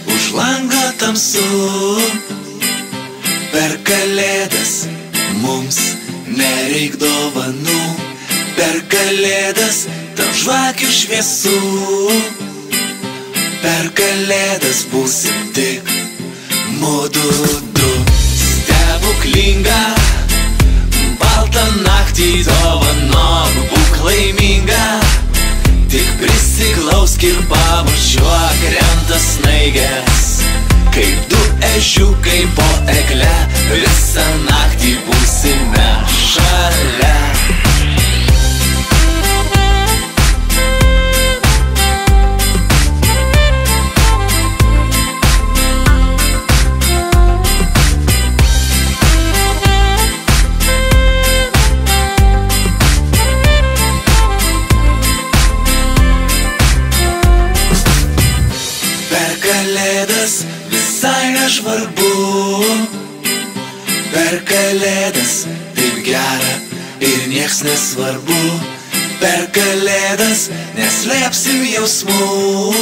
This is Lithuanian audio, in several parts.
Už lango tamsu, per kalėdas mums nereik dovanų, per kalėdas tarp žvakių šviesų, per kalėdas būsim tik mudu du. Stebuklingą baltą naktį dovanok, būk laiminga, tik prisiglausk ir pamačiuok, krenta snaigės kaip du ežiukai po egle, visą naktį būsime šalia. Visai nežvarbu, per kalėdas taip gera ir nieks nesvarbu, per kalėdas neslėpsim jausmų,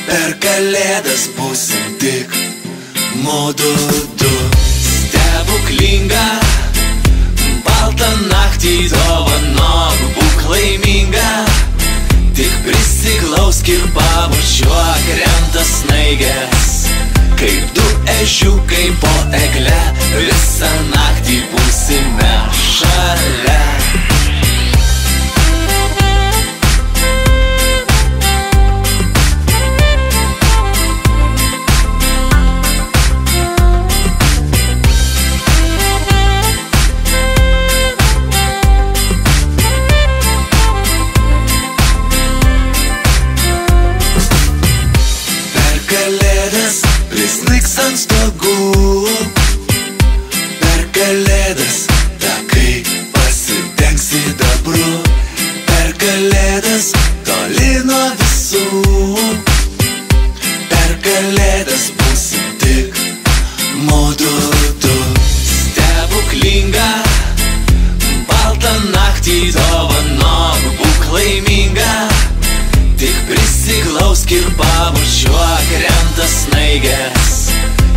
per kalėdas būsim tik mudu du. Stebuklingą baltą naktį dovanok, būk laiminga, tik prisiglausk ir pamačiuok, krenta snaigės kaip du ežiukai po egle, visą naktį būsime šalia. Prisnigs ant stogų, per kalėdas takai pasidengs sidabru, per kalėdas toli nuo visų, per kalėdas būsim tik mudu du. Stebuklingą baltą naktį dovanok, būk laiminga, tik prisiglausk ir pamačiuok, krenta snaigės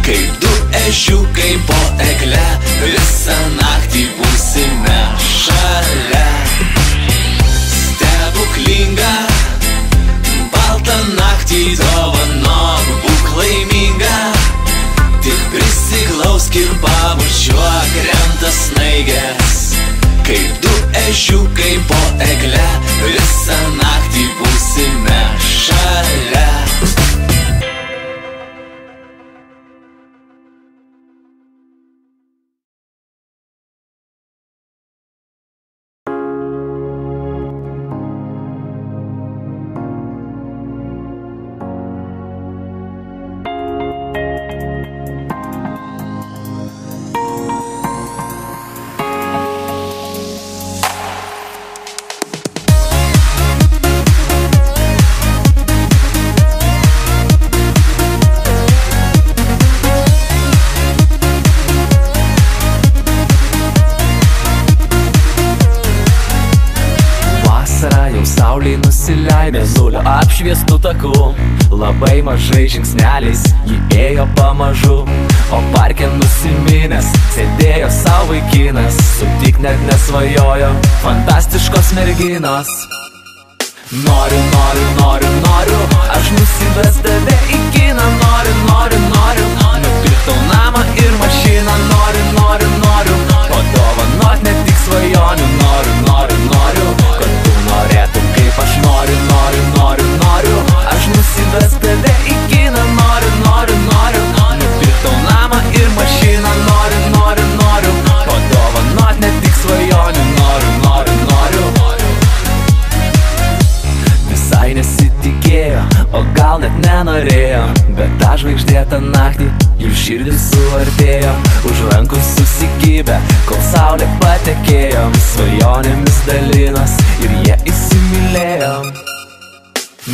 kaip du ežiukai po egle, visą naktį būsime šalia. Stebuklingą baltą naktį dovanok, būk laiminga, tik prisiglausk ir pamačiuok, krenta snaigės kaip du ežiukai po egle, visą naktį būsime šalia. Saulei nusileidė Mėnulio apšviestų takų, labai mažai žingsneliais ji ėjo pamažu, o parke nusiminęs sėdėjo savo vaikinas, sutik net nesvajojo fantastiškos merginos. Noriu, noriu, noriu, noriu, aš nusives tave į kiną, noriu, noriu, noriu, nupirkt tau namą ir mašiną, noriu, noriu, noriu, padovanot ne tik svajonių, noriu, noriu, noriu, kad tu norėtum kaip aš noriu, noriu, noriu, noriu, aš nusives tave į kiną, noriu, noriu, noriu, nupirkt tau namą ir mašiną, noriu, noriu, noriu, padovanot ne tik svajonių, noriu, noriu, noriu. Visai nesitikėjo, o gal net nenorėjo, bet tą žvaigždėtą naktį jų širdis suartėjo, už rankų susikibę, kol saulė patekėjo, svajonėmis Adelinas ir jie įsimylėjo.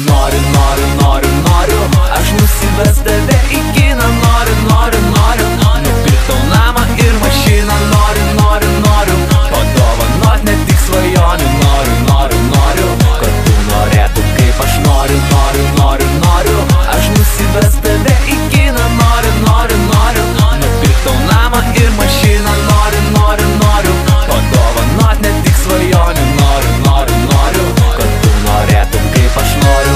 Noriu, noriu, noriu, noriu, aš nusivest tave į kiną. Noriu, noriu, noriu, nupirkt tau namą ir mašiną. Noriu, noriu, noriu, padovanot ne tik svajonių. Noriu, noriu, noriu, kad tu norėtum kaip aš noriu. Noriu, noriu, noriu, aš nusivest tave į kiną. Noriu, noriu, noriu, nupirkt tau namą ir mašiną. Noriu, noriu, noriu, padovanot ne tik svajonių. Noriu, noriu, noriu, kad tu norėtum kaip aš noriu.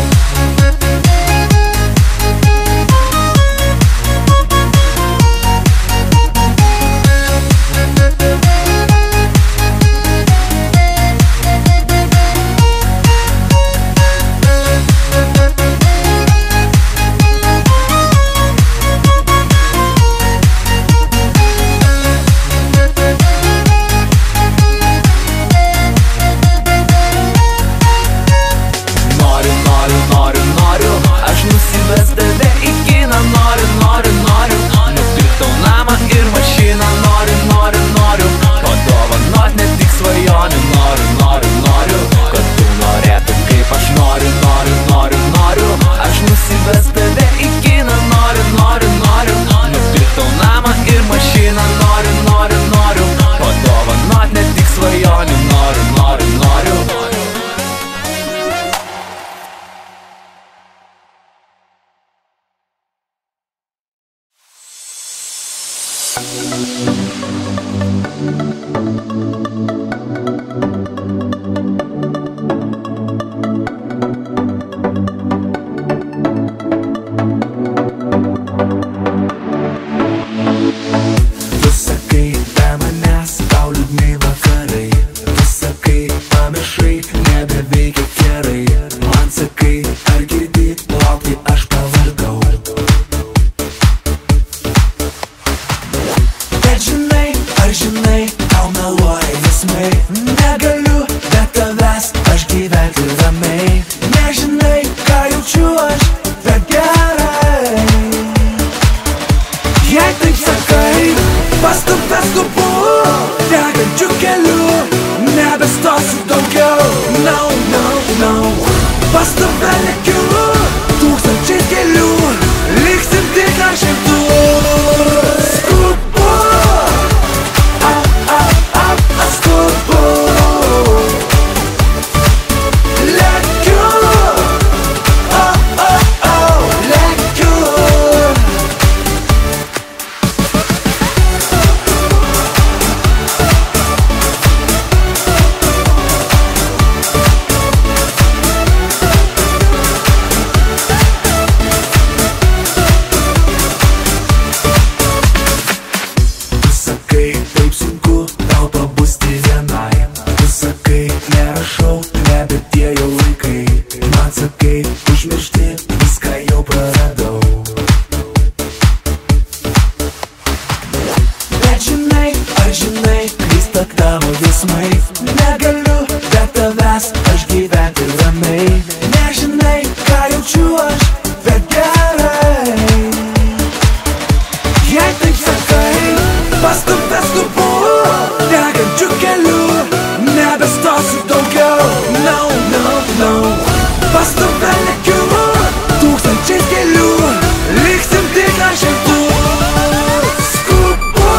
Skubu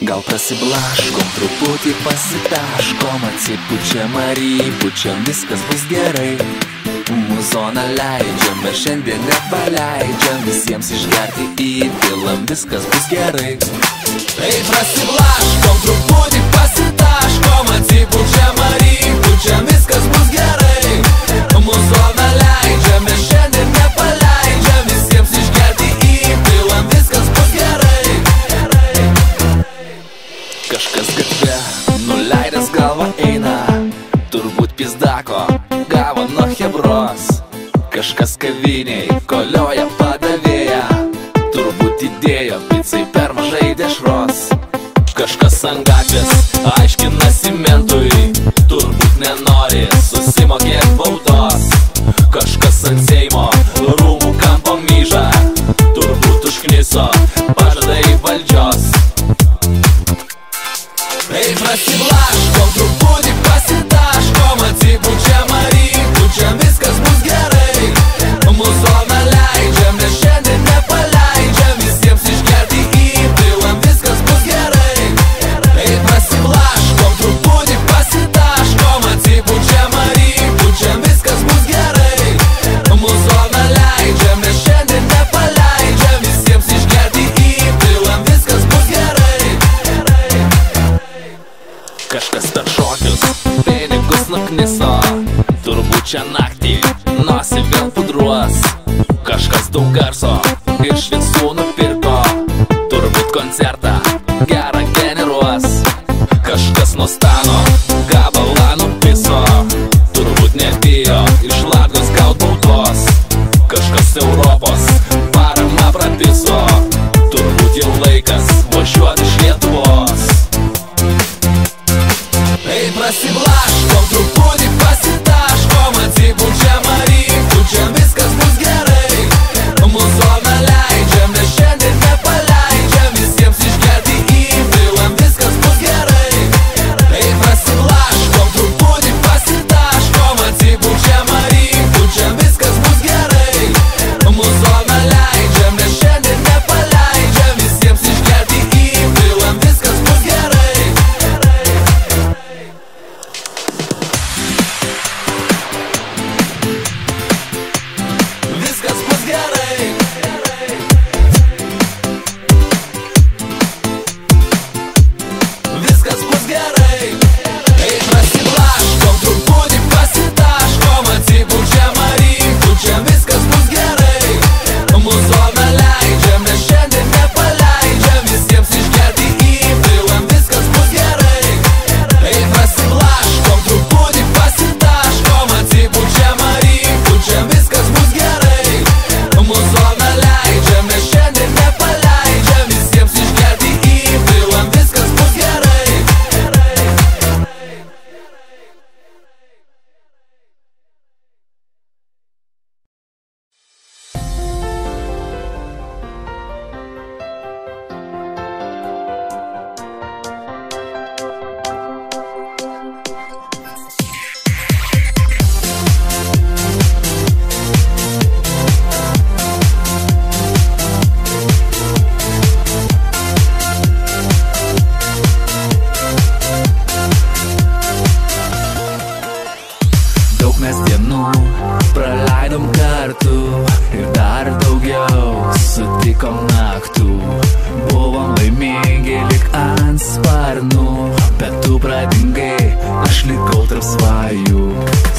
Gal prasiblaškom, truputį pasitaškom, atsipučiam ar įpučiam, viskas bus gerai. Muzoną leidžiam, bet šiandien nepaleidžiam, visiems išgerti įpilam, viskas bus gerai. Tai prasiblaškom, truputį pasitaškom, atsipučiam ar įpučiam, viskas bus gerai. Muzoną leidžiam, bet šiandien nepaleidžiam, visiems išgerti įpilam, viskas bus gerai. Kažkas gatve, nuleidęs galvą eina, turbūt pizdako gavo nuo chebros. Kažkas kaviniai kolioja padavėja, turbūt įdėjo picai per mažai dešros. Kažkas ant gatvės aiškinasi mentui, turbūt nenori susimokėt baudos. Kažkas ant Seimo rūmų kampo myža, turbūt užkniso pažadai valdžios. Tai prasiblaškom, truputį pasitaškom, atsipučiam ar įpučiam, viskas bus gerai. Muzoną leidžiam, nes šiandien nepaleidžiam, visiems išgerti įpilam, viskas bus gerai. Tai prasiblaškom, truputį pasitaškom, atsipučiam ar įpučiam, viskas bus gerai. Muzoną leidžiam, nes šiandien nepaleidžiam, visiems išgerti įpilam, viskas bus gerai. Kažkas per šokius pinigus nukniso, turbūt čia naktį nosį vėl pudruos. Kažkas daug garso iš visų nupirko, turbūt koncertą gerą generuos. Kažkas nuo stano gabalą nupiso, turbūt nebijo iš Latgos gaut baudos. Kažkas Europos paramą prapiso, turbūt jau laikas važiuoti iš Lietuvos. Tai prasiblaškom, truputį pasitaškom, atsipučiam ar įpučiam, viskas bus gerai. Muzoną leidžiam, nes šiandien nepaleidžiam, visiems išgerti įpilam, viskas bus gerai. Tai prasiblaškom, truputį pasitaškom, atsipučiam ar įpučiam, viskas bus gerai. Muzoną leidžiam, nes šiandien nepaleidžiam, visiems išgerti įpilam, viskas bus gerai. Viskas bus gerai. Viskas bus gerai. Tai prasiblaškom, truputį pasitaškom, atsipučiam ar įpučiam, viskas bus gerai. Muzoną leidžiam, nes šiandien nepaleidžiam, visiems išgerti įpilam, viskas bus gerai. Tai prasiblaškom, truputį pasitaškom, atsipučiam ar įpučiam, viskas bus gerai. Muzoną leidžiam, nes šiandien nepaleidžiam, visiems išgerti įpilam, viskas bus gerai. Daug mes dienų praleidom kartu ir dar daugiau sutikom naktų. Buvom laimingi lik ant sparnų, bet tu pradingai, aš likau tarp svajų.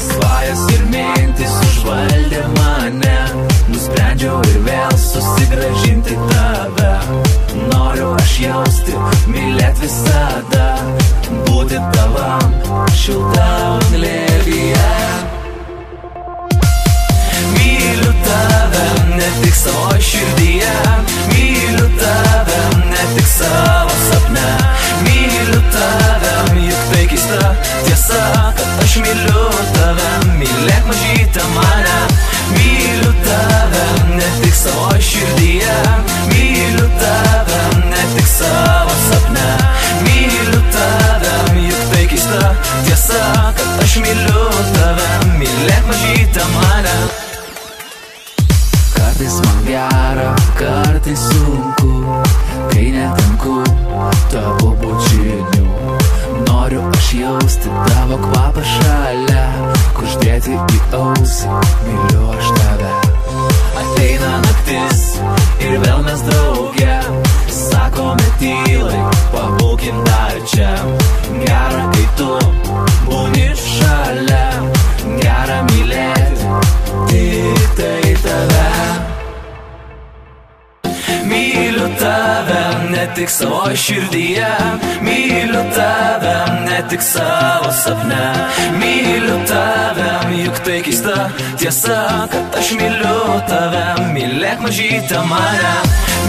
Svajas ir mintis užvaldė mane, nusprendžiau ir vėl susigrąžinti tave. Noriu aš jausti, mylėt visada, būti tavam šiltam glėbyje. Myliu tave ne tik savo širdyje, myliu tave ne tik savo sapne. Myliu tave, juk tai keista tiesa, kad aš myliu tave, mylėk mažytę mane. Myliu tave ne tik savo širdyje, myliu tave ne tik savo sapne. Myliu tave, juk tai keista tiesa, kad aš myliu tave, mylėk mažytę mane. Kartais man gera, kartais sunku, kai netenku tavo bučinių. Noriu aš jausti tavo kvapą šalia, kuždėti į ausį, myliu aš tave. Ateina naktis ir vėl mes drauge, sakome tylai, pabūkim dar čia. Gera, kai tu būni šalia, gera mylėti tik tai tave. Myliu tave ne tik savo širdyje, myliu tave ne tik savo sapne. Myliu tave, juk tai keista tiesa, kad aš myliu tave, mylėk mažytę mane.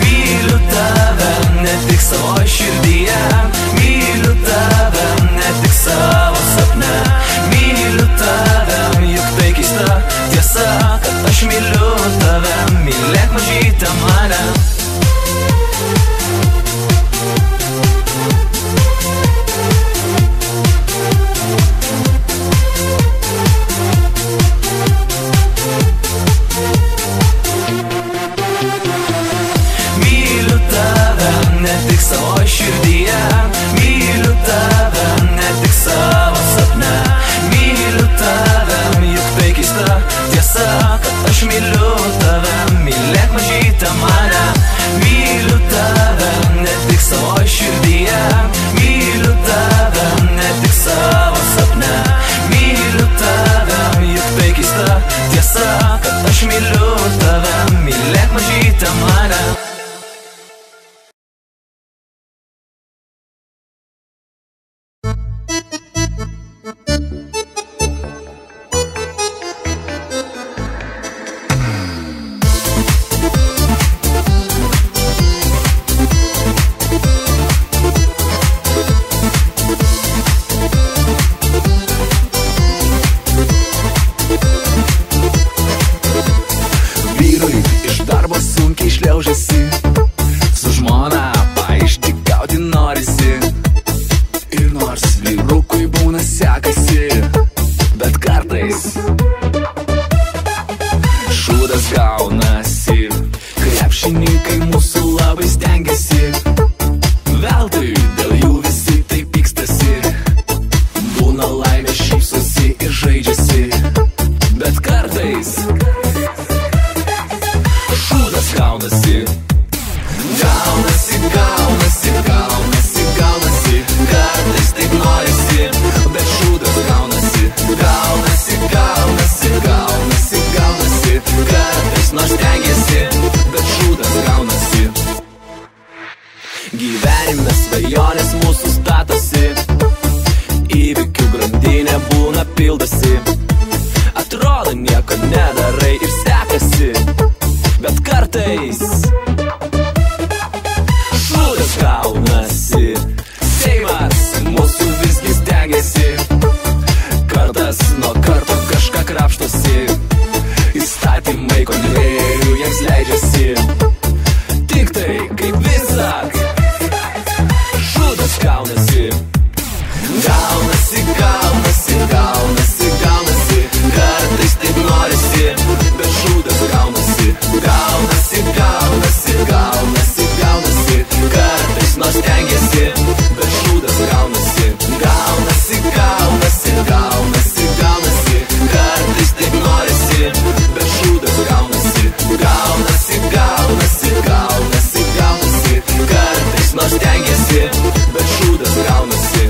Myliu tave ne tik savo širdyje, myliu tave ne tik savo sapne. Myliu tave, juk tai keista tiesa, kad aš myliu tave, mylėk mažytę mane. Myliu tave ne tik savo širdyje, myliu tave ne tik savo sapne. Myliu tave, juk tai keista tiesa, kad aš myliu tave, mylėk mažytę mane. Myliu tave ne tik savo širdyje, myliu tave ne tik savo sapne. Myliu tave, juk tai keista tiesa, kad aš myliu tave, mylėk mažytę mane. Su žmona paišdykauti norisi, ir nors vyrukui būna sekasi, bet kartais šūdas gaunasi. Krepšininkai mūsų labai stengiasi, veltui dėl jų visi taip pykstasi. Būna laimė, šypsosi ir žaidžiasi, bet kartais šūdas gaunasi. Gaunasi, gaunasi, gaunasi, gaunasi, kartais taip norisi, bet šūdas gaunasi. Gaunasi, gaunasi, gaunasi, gaunasi, kartais nors stengiasi, bet šūdas gaunasi. Gyvenime svajonės mūsų statosi, įvykių grandinė būna pildosi. Atrodo nieko nedarai ir sekasi, bet kartais šūdas gaunasi. Seimas mūsų visgi stengiasi, kartas nuo karto kažką krapštosi. Įstatymai konvejerių jiems leidžiasi, tik tai kaip visad šūdas gaunasi. Gaunasi, gaunasi, gaunasi, gaunasi, kartais taip norisi, bet šūdas gaunasi. Gaunasi, gaunasi, gaunasi, gaunasi, kartais nors stengiasi, bet šūdas gaunasi. Gaunasi, gaunasi, gaunasi, gaunasi, kartais taip norisi, bet šūdas gaunasi. Gaunasi, gaunasi, gaunasi, gaunasi, kartais nors stengiasi, bet šūdas gaunasi.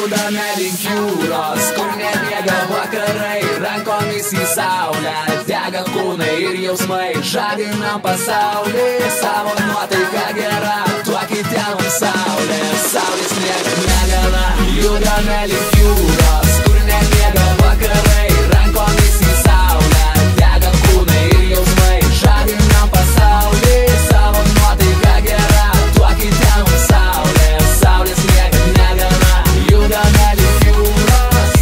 judame link jūros, kur nemiega vakarai, rankomis į saulę dega kūnai ir jausmai, žadinam pasaulį, savo nuotaika gera, tuo kitiem saulė, saulės niekad negana. Judame link jūros, kur nemiega vakarai, rankomis į saulę dega kūnai ir jausmai, žadinam pasaulį, savo nuotaika gera, tuo kitiem saulė, saulės niekad negana. Judame link jūros.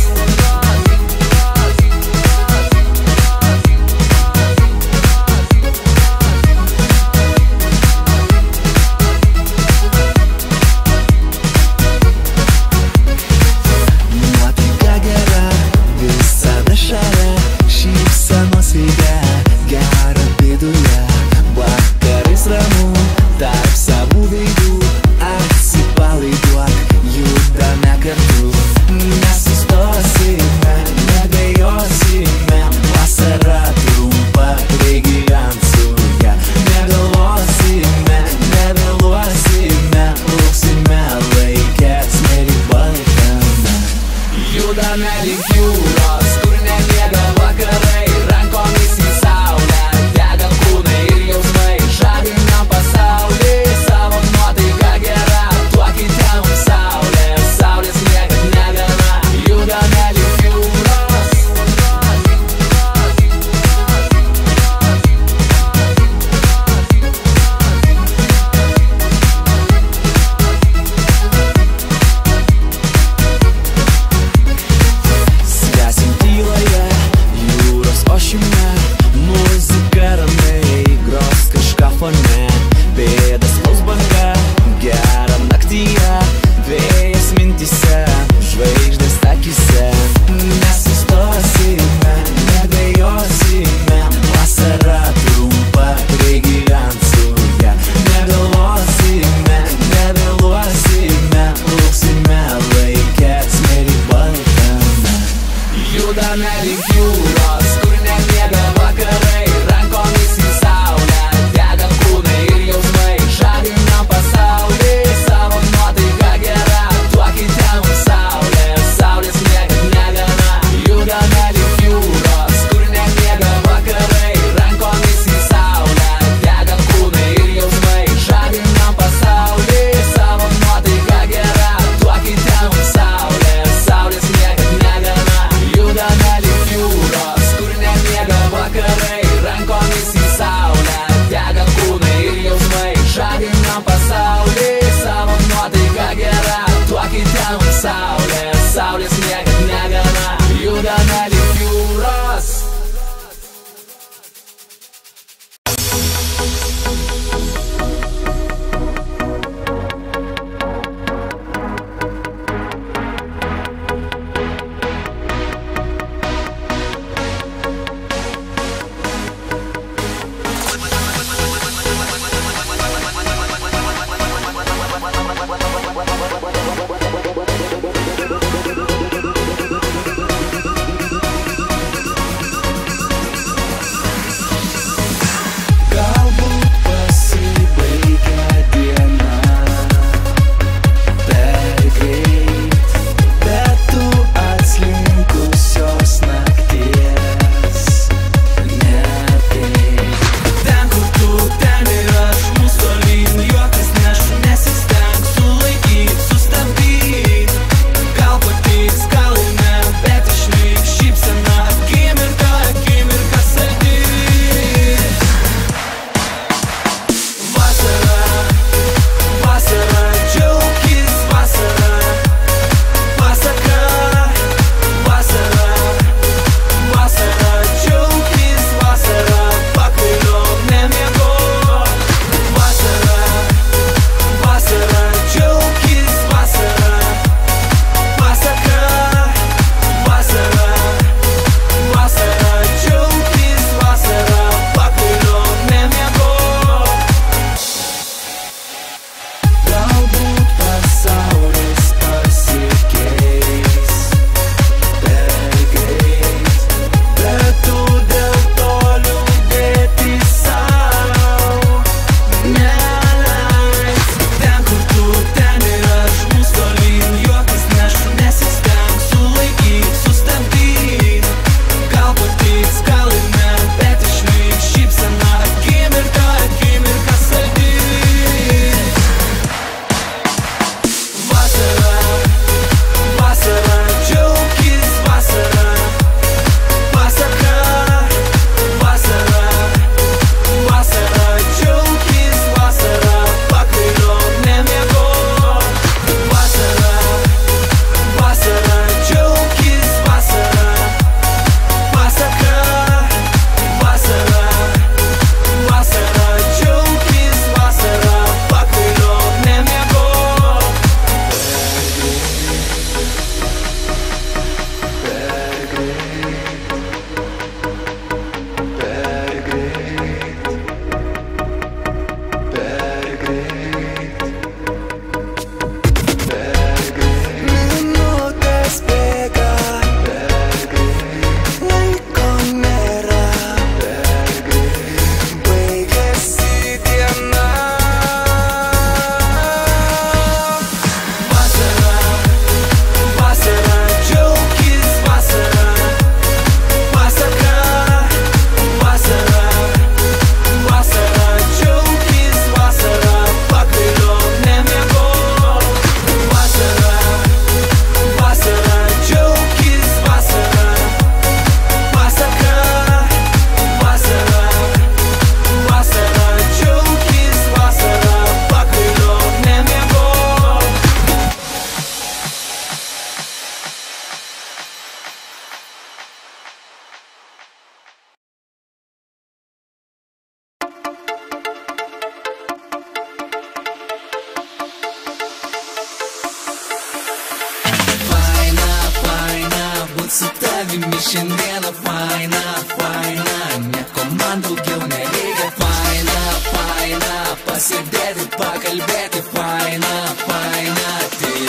tavimi šiandieną faina, faina, nieko man daugiau nereikia. Faina, faina, pasėdėti, pakalbėti, faina, faina, tai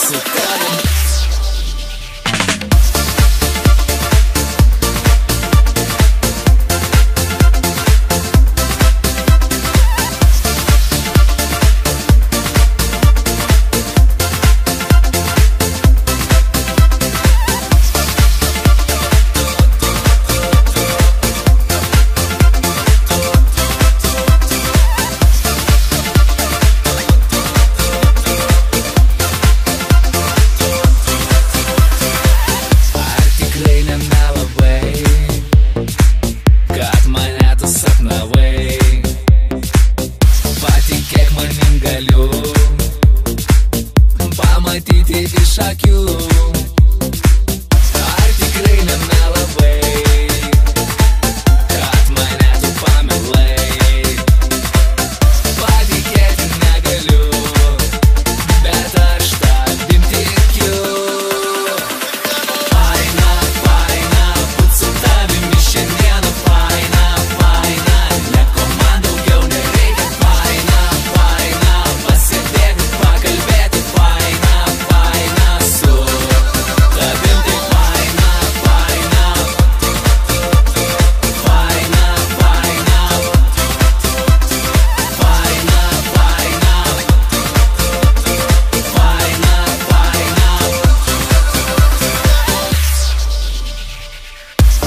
su tavimi. Pamatyti iš akių, ar tikrai nemelavai, kad mane tu pamilai. Patikėti negaliu, bet aš tavim tikiu. Faina, faina, būt su tavimi šiandieną. Faina, faina, nieko man daugiau nereikia. Faina, faina, pasėdėti, pakalbėti. Faina, faina, su tavim tai faina, faina. Faina, faina. Faina, faina. Faina, faina.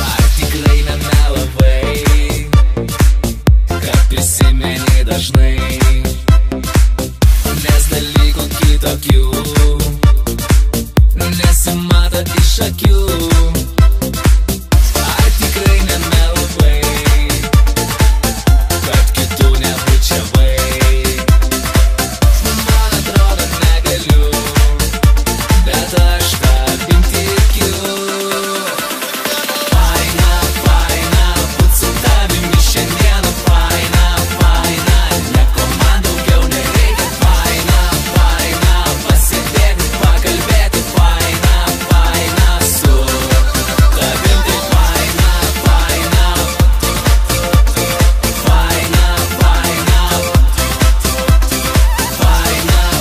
Ar tikrai nemelavai, kad prisimeni dažnai, nes dalykų kitokių nesimato iš akių. Ar tikrai nemelavai, kad kitų nebučiavai. Man atrodo negaliu, bet aš tavim tikiu. Faina, faina, būt su tavimi šiandieną. Faina, faina, nieko man daugiau nereikia. Faina, faina, pasėdėti, pakalbėti. Faina, faina, su tavim tai faina, faina. Faina, faina. Faina, faina.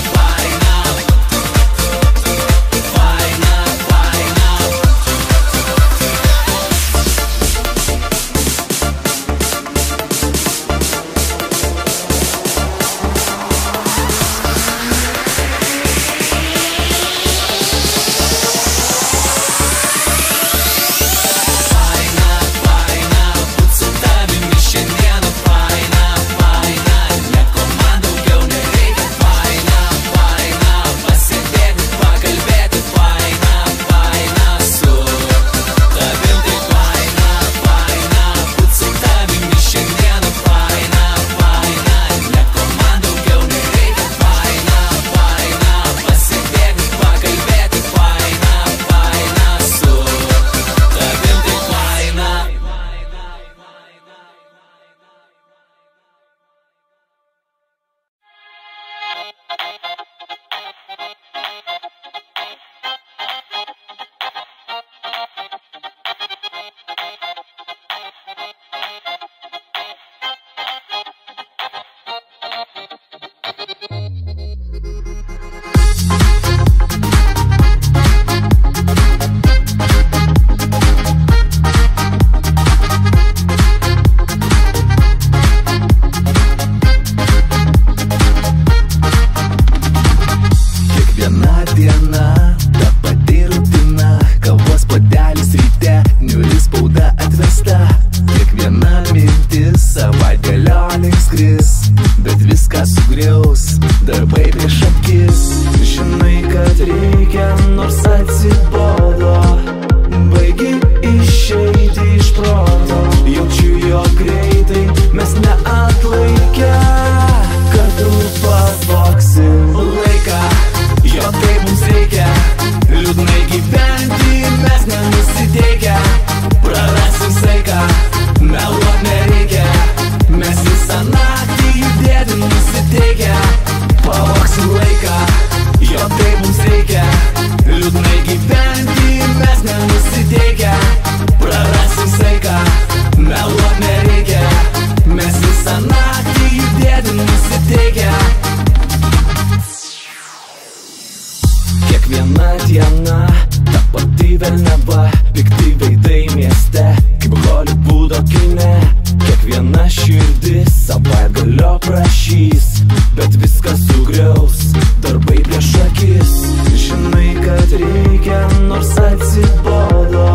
Faina, faina. Faina, faina, būt su tavimi šiandieną. Faina, faina, nieko man daugiau nereikia. Faina, faina, pasėdėti, pakalbėti. Faina, faina, su tavim tai faina, faina, būt su tavimi šiandieną. Faina, faina, nieko man daugiau nereikia. Faina, faina, pasėdėti, pakalbėti. Faina, faina, su tavim tai faina. Kiekviena diena ta pati rutina, kavos puodelis ryte, niūri spauda atvesta. Kiekviena mintis savaitgalio link skris, bet viską sugriaus darbai prieš akis. Žinai, kad reikia, nors atsibodo, baigi išeiti iš proto. Jaučiu, jog greitai mes neatlaikę kartu pavogsim laiką. Jo taip mums reikia, liūdnai gyventi mes nenusiteikę. Prarasim saiką, meluot nereikia, mes visą naktį judėti nusiteikę. Pavogsim laiką, jo taip mums reikia, liūdnai gyventi Kiekviena diena ta pati velneva, pikti veidai mieste kaip Holivudo kine. Kiekviena širdis savaitgalio prašys, bet viskas sugriaus darbai prieš akis. Žinai, kad reikia, nors atsibodo,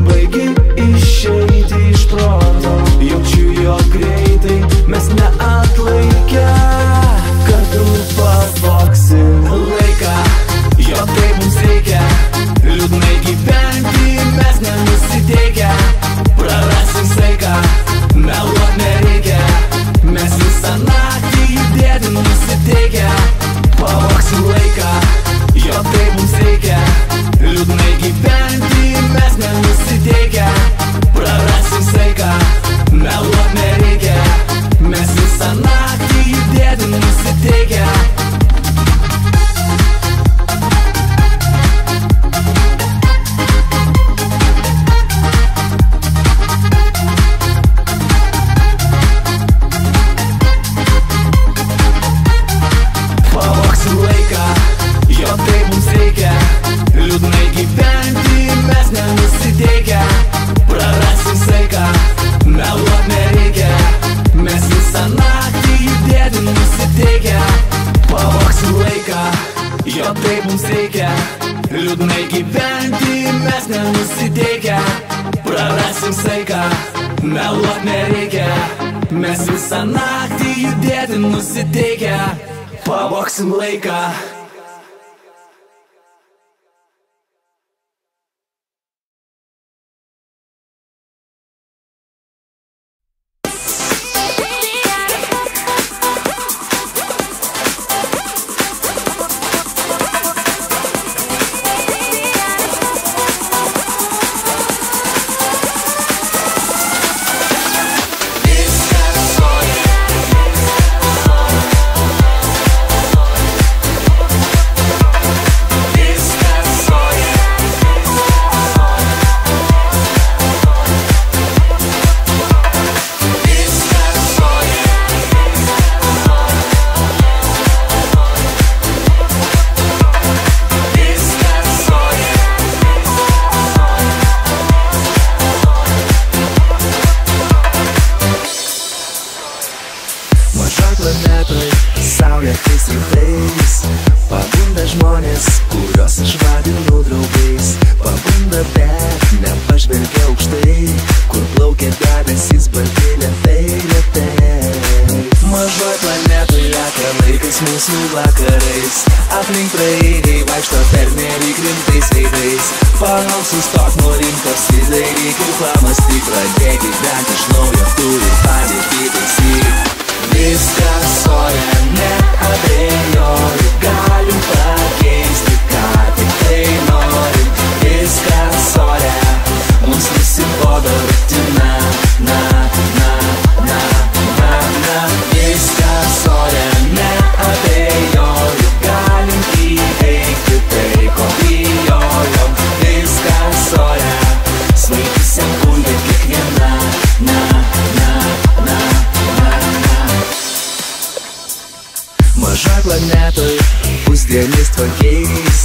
baigi išeiti iš proto. Jaučiu, jog greitai mes neatlaikę kartu pavogsim laiką. Jo tai mums reikia, liūdnai gyventi mes nenusiteikę. Prarasim saiką, meluot nereikia, mes visą naktį judėti nusiteikę. Pavogsim laiką, jo tai mums reikia, liūdnai gyventi mes nenusiteikę. Prarasim saiką, meluot nereikia, mes visą naktį judėti nusiteikę. Pavogsim laiką, jo tai mums reikia, liūdnai gyventi mes nenusiteikę. Prarasim saiką, meluot nereikia, mes visą naktį judėti nusiteikę. Pavogsim laiką, jo tai mums reikia, liūdnai gyventi mes nenusiteikę. Prarasim saiką, meluot nereikia, mes visą naktį judėti nusiteikę. Pavogsim laiką. Planetoj saulėtais rytais pabunda žmonės, kuriuos aš vadinu draugais. Pabunda, bet nepažvelgia aukštai, kur plaukia debesys balti lėtai, lėtai. Mažoj planetoj lekia laikas mūsų vakarais, aplink praeiviai vaikšto pernelyg rimtais veidais. Palauk, sustok, norim pasidairyk ir pamąstyk, pradėk gyventi iš naujo, turi padėtį taisyk. Viskas ore, neabejoju, galim pakeisti, ką tik tai norim. Viskas ore, mums nusibodo rutina, na, na, na, na, na. Viskas ore, neabejoju, galim įveikti tai, ko bijojom. Viskas ore, svaigi sekundė kiekviena, na, na, na, na, na. Mažoj planetoj pusdienis tvarkiais,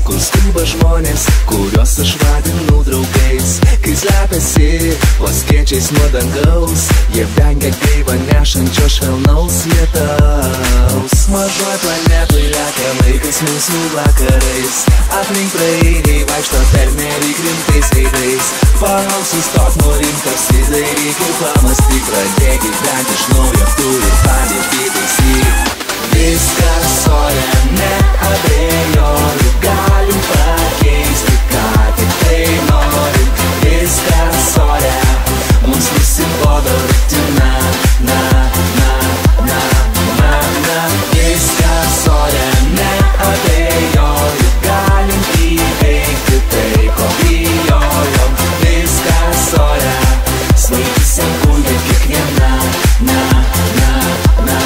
kur skuba žmonės, kuriuos aš vadinu draugais. Kai slepiasi po skėčiais nuo dangaus, jie vengia gaivą nešančio švelnaus lietaus. Mažoj planetoj lekia laikas mūsų vakarais, aplink praeiviai vaikšto pernelyg rimtais veidais. Palauk, sustok, norim pasidairyk ir pamąstyk, pradėk gyventi iš naujo, turi padėtį taisyk. Viskas ore, neabejoju, galim pakeisti, ką tik tai norim. Viskas ore, mums nusibodo rutina, na, na, na, na, na. Viskas ore, neabejoju, galim įveikti tai, ko bijojom. Viskas ore, svaigi sekundė kiekviena, na, na, na,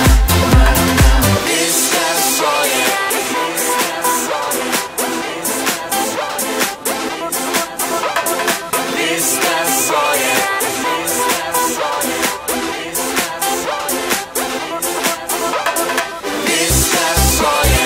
na, na. Viskas ore, viskas ore, viskas ore.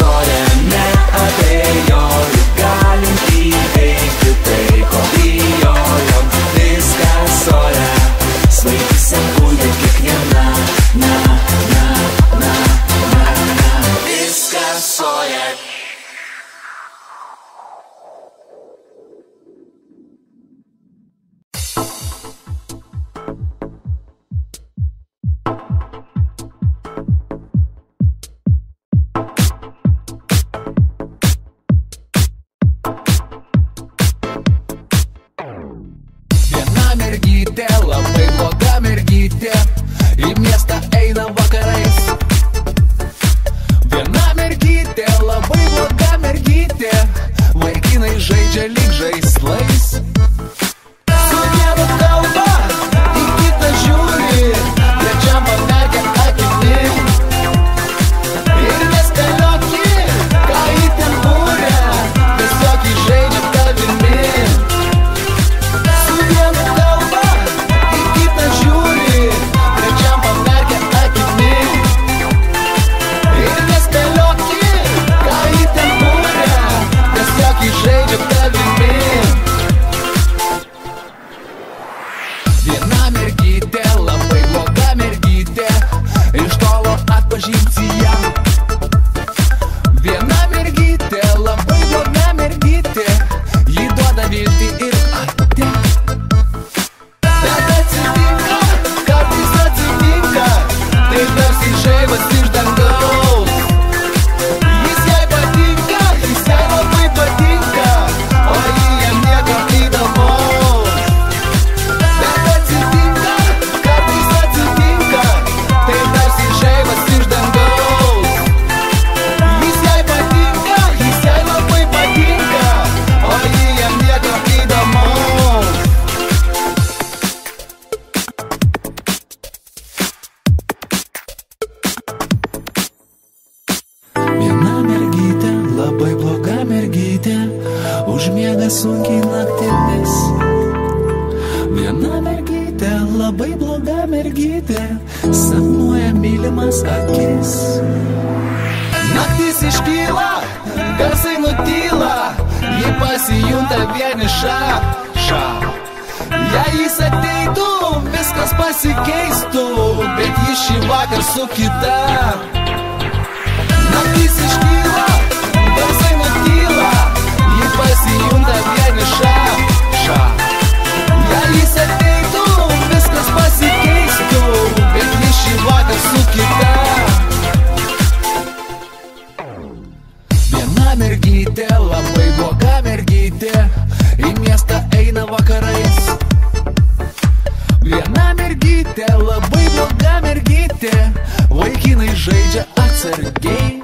ore, neabejoju, galim įveikti tai, ko bijojom. Viskas ore, svaigi sekundė kiekviena, na, na, na, na, na. Viskas ore. Mergytė, labai bloga mergytė, į miestą eina vakarais. Viena mergytė, labai bloga mergytė, vaikinai žaidžia lyg žaislais. Su vienu kalba, į kitą žiūri, trečiam pamerkia akimi. Ir nespėlioki, ką į ten būrė, tiesiog įžaidžia tavimi. Viena mergytė, labai bloga mergytė, iš tolo atpažinsi ją. Viena mergytė, labai bloga mergytė, ji duoda viltį ir ate. Bet atsitinka, kartais atsitinka, tai tarsi žaibas iš dangaus. Jis jai patinka, jis jai labai patinka, o ji jam nieko įdomaus. Bet atsitinka, kartais atsitinka, tai tarsi žaibas iš dangaus. Jis jai patinka, jis jai labai patinka, o ji jam nieko įdomaus. Viena mergytė, labai bloga mergytė, užmiega sunkiai naktimis. Viena mergytė, labai bloga mergytė, sapnuoja mylimas akis. Naktis iškyla, garsai nutyla, ji pasijunta vieniša. Jei jis ateitų, viskas pasikeistų, bet jis šį vakar su kita. Naktis iškyla, garsai nutyla, ji pasijunta vieniša. Jei jis ateitų, viskas pasikeistų, bet jis šį vakar su kita. Viena mergytė, labai bloga mergytė, į miestą eina vakarais. Viena mergytė, labai bloga mergytė, vaikinai žaidžia atsargiai.